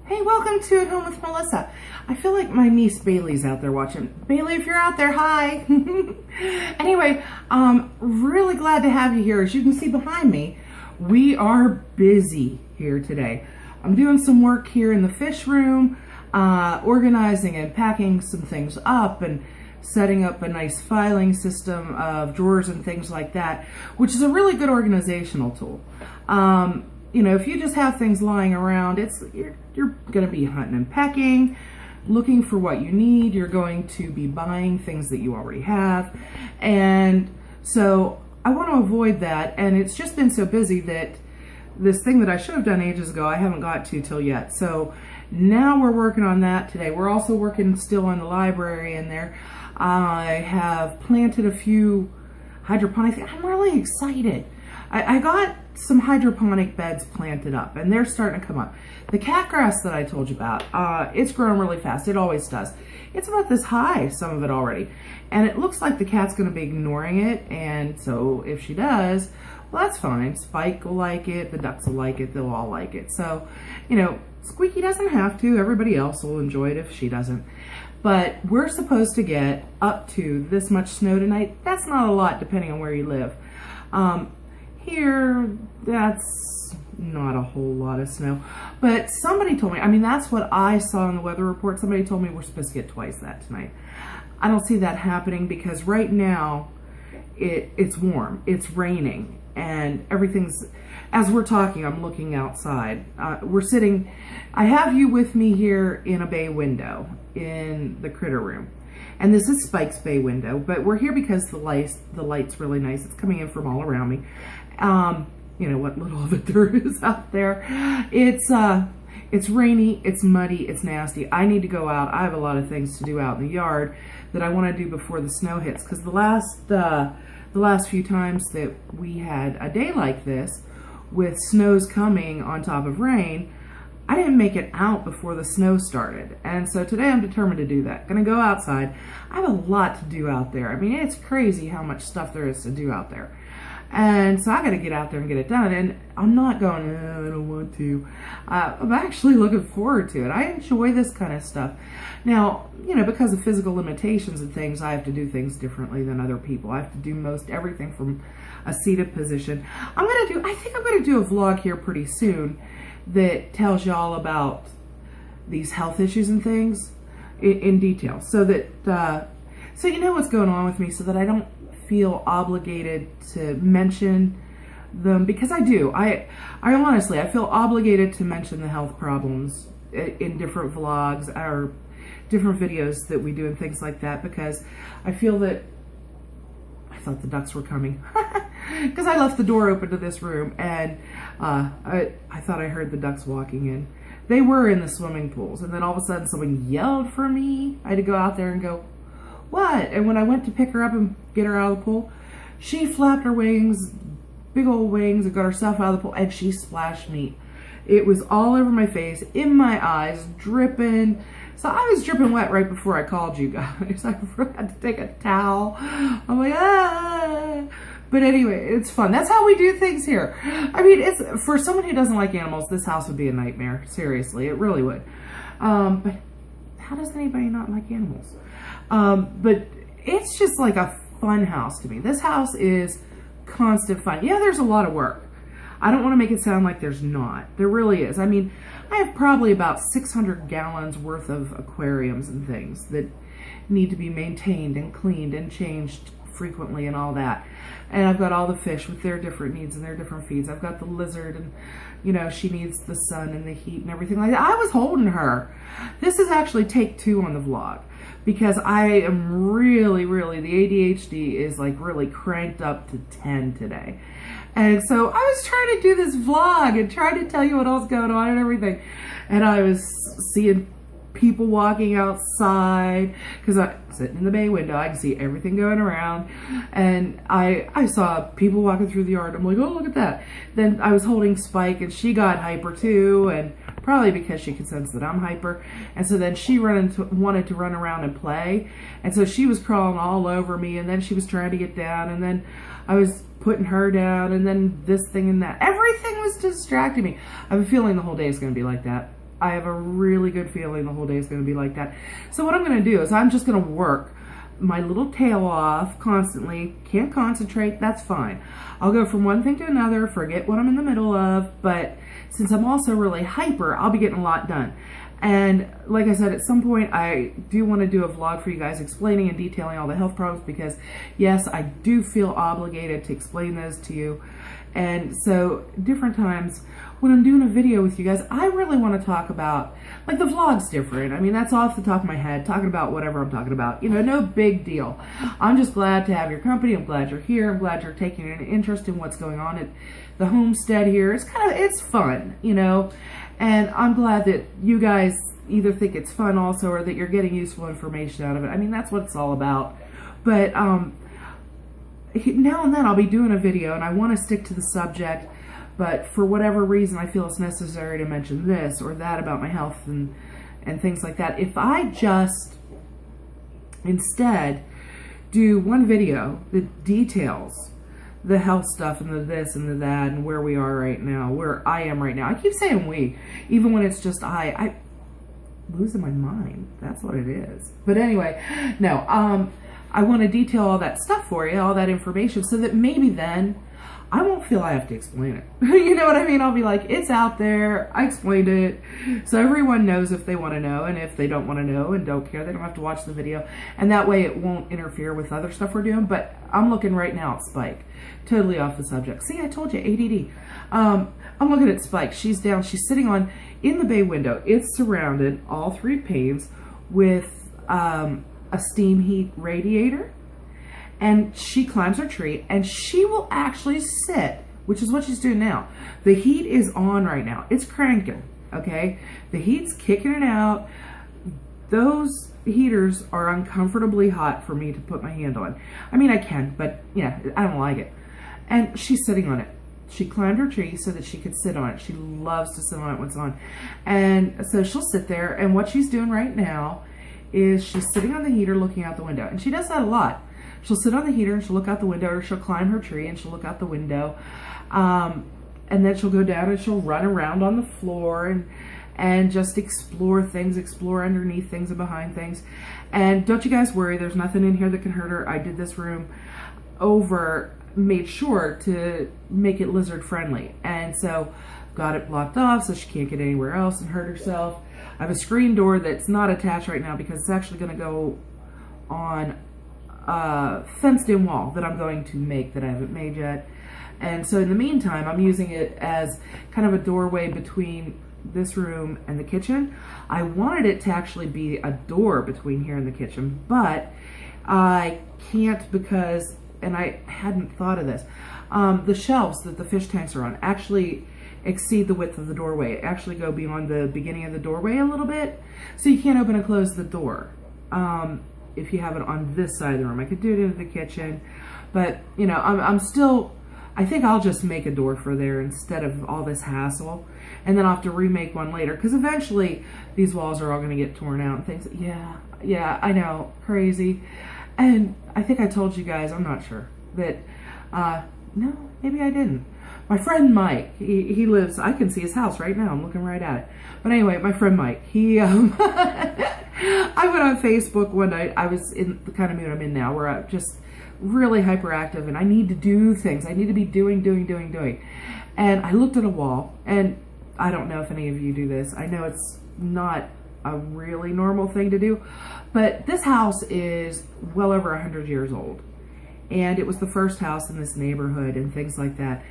Hey, welcome to At Home with Melissa. I feel like my niece Bailey's out there watching. Bailey, if you're out there, hi. Anyway, really glad to have you here. As you can see behind me, we are busy here today. I'm doing some work here in the fish room, organizing and packing some things up and setting up a nice filing system of drawers and things like that, which is a really good organizational tool. You know, if you just have things lying around, you're going to be hunting and pecking, looking for what you need. You're going to be buying things that you already have. And so I want to avoid that. And it's just been so busy that this thing that I should have done ages ago, I haven't got to till yet. So now we're working on that today. We're also working still on the library in there. I have planted a few hydroponic things. I'm really excited. I got some hydroponic beds planted up and they're starting to come up. The cat grass that I told you about, it's growing really fast. It always does. It's about this high, some of it already. And it looks like the cat's going to be ignoring it. And so if she does, well, that's fine. Spike will like it. The ducks will like it. They'll all like it. So, you know, Squeaky doesn't have to. Everybody else will enjoy it if she doesn't. But we're supposed to get up to this much snow tonight. That's not a lot depending on where you live. Here, that's not a whole lot of snow. But somebody told me, I mean, that's what I saw in the weather report. Somebody told me we're supposed to get twice that tonight. I don't see that happening because right now it's warm. It's raining and everything's, as we're talking, I'm looking outside. We're sitting, I have you with me here in a bay window in the critter room. And this is Spike's bay window, but we're here because the light's really nice. It's coming in from all around me. You know, what little of it there is out there. It's rainy, it's muddy, it's nasty. I need to go out. I have a lot of things to do out in the yard that I want to do before the snow hits. Because the last few times that we had a day like this, with snows coming on top of rain, I didn't make it out before the snow started. And so today I'm determined to do that. Gonna go outside. I have a lot to do out there. I mean, it's crazy how much stuff there is to do out there. And so I got to get out there and get it done. And I'm not going, oh, I don't want to. I'm actually looking forward to it. I enjoy this kind of stuff. Now, you know, because of physical limitations and things, I have to do things differently than other people. I have to do most everything from a seated position. I think I'm going to do a vlog here pretty soon that tells y'all about these health issues and things in detail. So that, so you know what's going on with me, so that I don't feel obligated to mention them, because I do. I honestly, I feel obligated to mention the health problems in different vlogs or different videos that we do and things like that, because I feel that, I thought the ducks were coming because I left the door open to this room and I thought I heard the ducks walking in. They were in the swimming pools, and then all of a sudden someone yelled for me. I had to go out there and go, what? And when I went to pick her up and get her out of the pool, she flapped her wings, big old wings, and got herself out of the pool, and she splashed me. It was all over my face, in my eyes, dripping. So I was dripping wet right before I called you guys. I had to take a towel. I'm like, ah. But anyway, it's fun. That's how we do things here. I mean, it's for someone who doesn't like animals, this house would be a nightmare. Seriously, it really would. But how does anybody not like animals? But it's just like a fun house to me. This house is constant fun. Yeah, there's a lot of work. I don't want to make it sound like there's not. There really is. I mean, I have probably about 600 gallons worth of aquariums and things that need to be maintained and cleaned and changed frequently and all that. And I've got all the fish with their different needs and their different feeds. I've got the lizard, and you know, she needs the sun and the heat and everything like that. I was holding her. This is actually take 2 on the vlog, because I am really, the ADHD is like really cranked up to 10 today. And so I was trying to do this vlog and trying to tell you what else going on and everything. And I was seeing people walking outside, because I'm sitting in the bay window, I can see everything going around, and I saw people walking through the yard. I'm like, oh, look at that. Then I was holding Spike, and she got hyper too, and probably because she could sense that I'm hyper, and so then she wanted to run around and play, and so she was crawling all over me, and then she was trying to get down, and then I was putting her down, and then this thing and that. Everything was distracting me. I have a feeling the whole day is going to be like that. I have a really good feeling the whole day is going to be like that. So what I'm going to do is I'm just going to work my little tail off constantly. Can't concentrate, that's fine. I'll go from one thing to another, forget what I'm in the middle of, but since I'm also really hyper, I'll be getting a lot done. And like I said, at some point I do want to do a vlog for you guys explaining and detailing all the health problems, because yes, I do feel obligated to explain those to you. And so different times when I'm doing a video with you guys, I really want to talk about, like, the vlog's different. I mean, that's off the top of my head, talking about whatever I'm talking about. You know, no big deal. I'm just glad to have your company. I'm glad you're here. I'm glad you're taking an interest in what's going on at the homestead here. It's fun, you know, and I'm glad that you guys either think it's fun also, or that you're getting useful information out of it. I mean, that's what it's all about. But now and then I'll be doing a video, and I want to stick to the subject, but for whatever reason I feel it's necessary to mention this or that about my health and things like that. If I just instead do one video that details the health stuff and the this and the that and where we are right now, where I am right now. I keep saying we, even when it's just I'm losing my mind. That's what it is. But anyway, no, I want to detail all that stuff for you, all that information, so that maybe then I won't feel I have to explain it. You know what I mean? I'll be like, it's out there. I explained it. So everyone knows if they want to know, and if they don't want to know and don't care, they don't have to watch the video. And that way it won't interfere with other stuff we're doing. But I'm looking right now at Spike. Totally off the subject. See, I told you, ADD. I'm looking at Spike. She's down. She's sitting in the bay window. It's surrounded, all three panes, with a steam heat radiator. And she climbs her tree, and she will actually sit, which is what she's doing now. The heat is on right now. It's cranking, okay? The heat's kicking it out. Those heaters are uncomfortably hot for me to put my hand on. I mean, I can, but yeah, I don't like it. And she's sitting on it. She climbed her tree so that she could sit on it. She loves to sit on it when it's on. And so she'll sit there, and what she's doing right now is she's sitting on the heater looking out the window. And she does that a lot. She'll sit on the heater and she'll look out the window, or she'll climb her tree and she'll look out the window. And then she'll go down and she'll run around on the floor and just explore things, explore underneath things and behind things. And don't you guys worry, there's nothing in here that can hurt her. I did this room over, made sure to make it lizard friendly. And so got it blocked off so she can't get anywhere else and hurt herself. I have a screen door that's not attached right now because it's actually going to go on fenced in wall that I'm going to make, that I haven't made yet. And so in the meantime, I'm using it as kind of a doorway between this room and the kitchen. I wanted it to actually be a door between here and the kitchen, but I can't because, and I hadn't thought of this, the shelves that the fish tanks are on actually exceed the width of the doorway, actually go beyond the beginning of the doorway a little bit, so you can't open and close the door. If you have it on this side of the room. I could do it into the kitchen, but you know, I'm still, I think I'll just make a door for there instead of all this hassle, and then I'll have to remake one later, because eventually these walls are all going to get torn out and things. Yeah, I know, crazy. And I think I told you guys, I'm not sure, that, no, maybe I didn't. My friend Mike, he lives, I can see his house right now, I'm looking right at it. But anyway, my friend Mike, he, I went on Facebook one night. I was in the kind of mood I'm in now, where I'm just really hyperactive and I need to do things. I need to be doing. And I looked at a wall, and I don't know if any of you do this. I know it's not a really normal thing to do, but this house is well over 100 years old. And it was the first house in this neighborhood and things like that.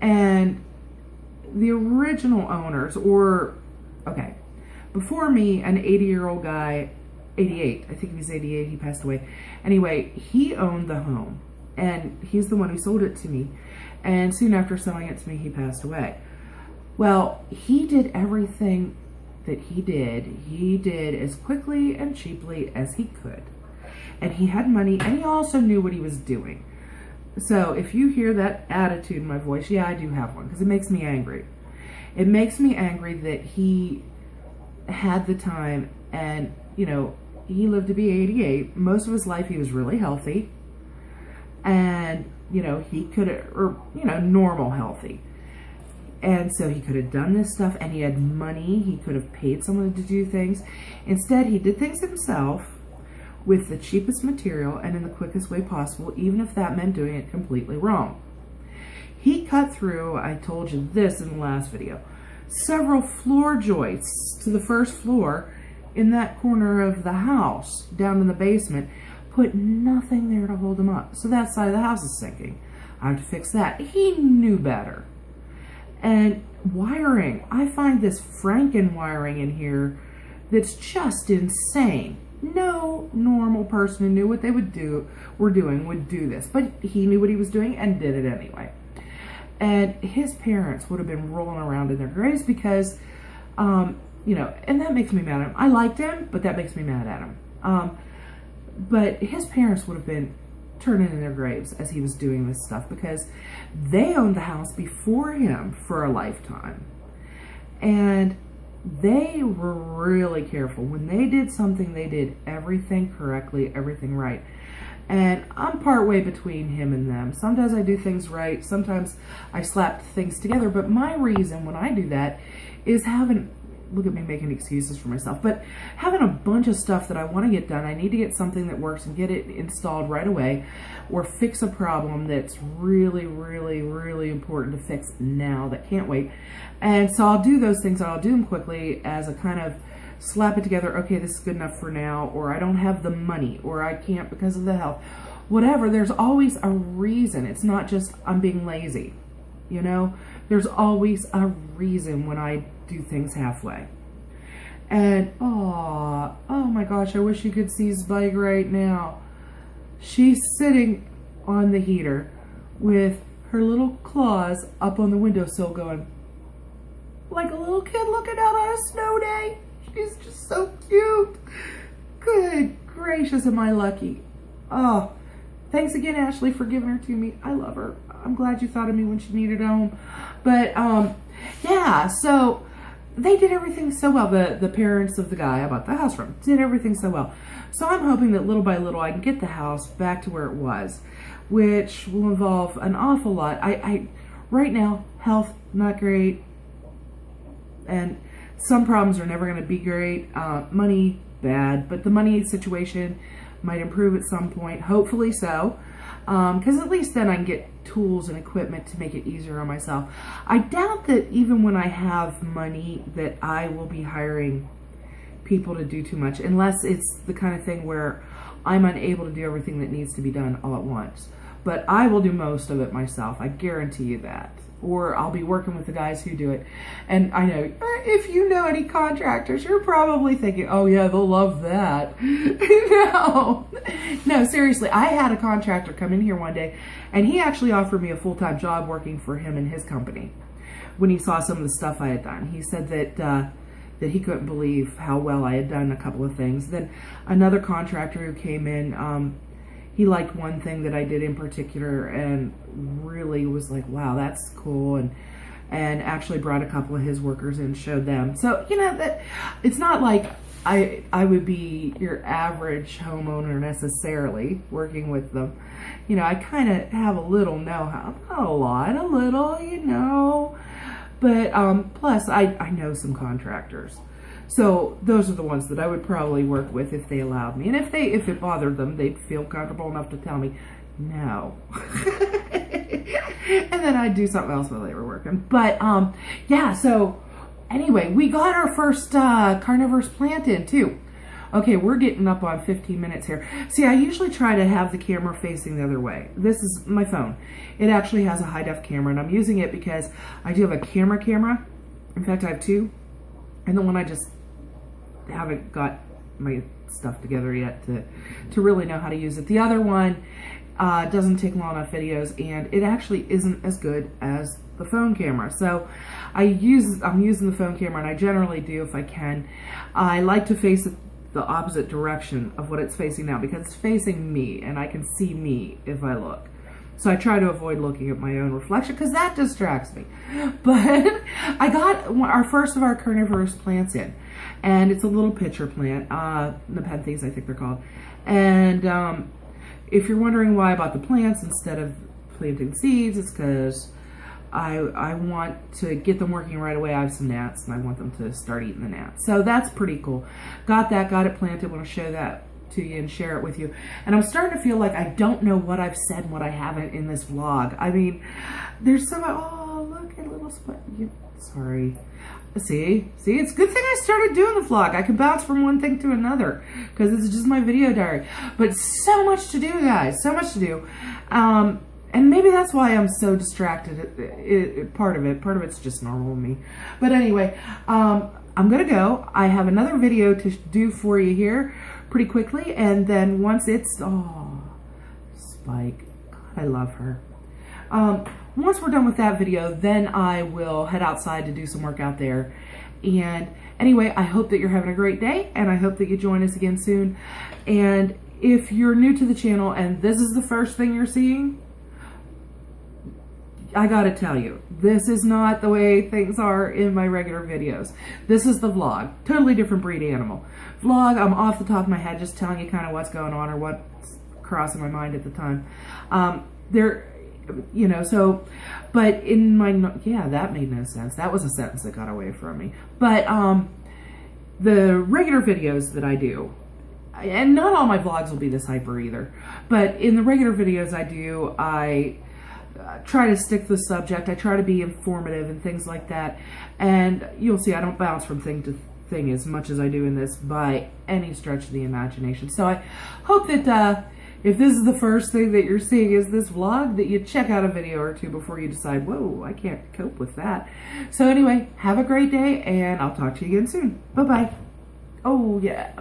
And the original owners, or, okay, before me, an 80-year-old guy, 88, I think he was 88, he passed away. Anyway, he owned the home, and he's the one who sold it to me. And soon after selling it to me, he passed away. Well, he did everything that he did as quickly and cheaply as he could. And he had money, and he also knew what he was doing. So if you hear that attitude in my voice, yeah, I do have one, because it makes me angry. It makes me angry that he had the time, and, you know, he lived to be 88. Most of his life he was really healthy, and, you know, he could, or, you know, normal healthy. And so he could have done this stuff, and he had money. He could have paid someone to do things. Instead, he did things himself with the cheapest material and in the quickest way possible, even if that meant doing it completely wrong. He cut through, I told you this in the last video, several floor joists to the first floor in that corner of the house, down in the basement, put nothing there to hold them up. So that side of the house is sinking. I have to fix that. He knew better. And wiring, I find this Franken wiring in here that's just insane. No normal person who knew what they would do would do this, but he knew what he was doing and did it anyway. And his parents would have been rolling around in their graves because, you know, and that makes me mad at him. I liked him, but that makes me mad at him. But his parents would have been turning in their graves as he was doing this stuff because they owned the house before him for a lifetime. And they were really careful. When they did something, they did everything correctly, everything right. And I'm part way between him and them. Sometimes I do things right, sometimes I slap things together, but my reason when I do that is having, look at me making excuses for myself, but having a bunch of stuff that I want to get done. I need to get something that works and get it installed right away, or fix a problem that's really, really, really important to fix now that can't wait. And so I'll do those things, and I'll do them quickly as a kind of slap it together. Okay, this is good enough for now, or I don't have the money, or I can't because of the health. Whatever, there's always a reason. It's not just I'm being lazy, you know? There's always a reason when I do things halfway. And oh my gosh, I wish you could see Spike right now. She's sitting on the heater with her little claws up on the windowsill going like a little kid looking out on a snow day. She's just so cute. Good gracious, am I lucky. Oh, thanks again, Ashley, for giving her to me. I love her. I'm glad you thought of me when she needed a home. But yeah, so they did everything so well. The parents of the guy I bought the house from did everything so well. So I'm hoping that little by little I can get the house back to where it was, which will involve an awful lot. I right now, health, not great. And some problems are never going to be great. Money, bad. But the money situation might improve at some point. Hopefully so. Because at least then I can get tools and equipment to make it easier on myself. I doubt that even when I have money that I will be hiring people to do too much, unless it's the kind of thing where I'm unable to do everything that needs to be done all at once. But I will do most of it myself. I guarantee you that. Or I'll be working with the guys who do it. And I know, if you know any contractors, you're probably thinking, oh yeah, they'll love that. No, seriously, I had a contractor come in here one day, and he actually offered me a full-time job working for him and his company. When he saw some of the stuff I had done, he said that he couldn't believe how well I had done a couple of things. Then another contractor who came in, he liked one thing that I did in particular and really was like, wow, that's cool. And actually brought a couple of his workers in and showed them. So, you know, that it's not like I would be your average homeowner necessarily working with them. You know, I kind of have a little know-how. Not a lot, a little, you know. But plus, I know some contractors. So those are the ones that I would probably work with if they allowed me. And if it bothered them, they'd feel comfortable enough to tell me no. And then I'd do something else while they were working. But yeah, so anyway, we got our first carnivorous plant in too. Okay, we're getting up on 15 minutes here. See, I usually try to have the camera facing the other way. This is my phone. It actually has a high-def camera, and I'm using it because I do have a camera. In fact, I have two. And the one I just haven't got my stuff together yet to really know how to use it. The other one doesn't take long enough videos, and it actually isn't as good as the phone camera. So I'm using the phone camera, and I generally do if I can. I like to face it the opposite direction of what it's facing now because it's facing me, and I can see me if I look. So I try to avoid looking at my own reflection because that distracts me. But I got our first of our carnivorous plants in, and it's a little pitcher plant, Nepenthes I think they're called. And if you're wondering why I bought the plants instead of planting seeds, it's because I want to get them working right away. I have some gnats and I want them to start eating the gnats. So that's pretty cool. Got it planted. I want to show that to you and share it with you. And I'm starting to feel like I don't know what I've said and what I haven't in this vlog. I mean, there's so much, oh, look at little spot. Sorry. See, it's a good thing I started doing the vlog. I can bounce from one thing to another because it's just my video diary. But so much to do, guys, so much to do. And maybe that's why I'm so distracted. Part of it's just normal with me. But anyway, I'm gonna go. I have another video to do for you here pretty quickly, and then once it's, oh, Spike, God, I love her. Once we're done with that video, then I will head outside to do some work out there. And anyway, I hope that you're having a great day, and I hope that you join us again soon. And if you're new to the channel and this is the first thing you're seeing, I gotta tell you, this is not the way things are in my regular videos. This is the vlog, totally different breed animal. Vlog, I'm off the top of my head just telling you kind of what's going on or what's crossing my mind at the time. You know, so, but in my, yeah, that made no sense. That was a sentence that got away from me. But the regular videos that I do, and not all my vlogs will be this hyper either, but in the regular videos I do, I try to stick to the subject. I try to be informative and things like that. And you'll see I don't bounce from thing to thing as much as I do in this by any stretch of the imagination. So I hope that if this is the first thing that you're seeing is this vlog, that you check out a video or two before you decide, whoa, I can't cope with that. So anyway, have a great day, and I'll talk to you again soon. Bye-bye. Oh, yeah.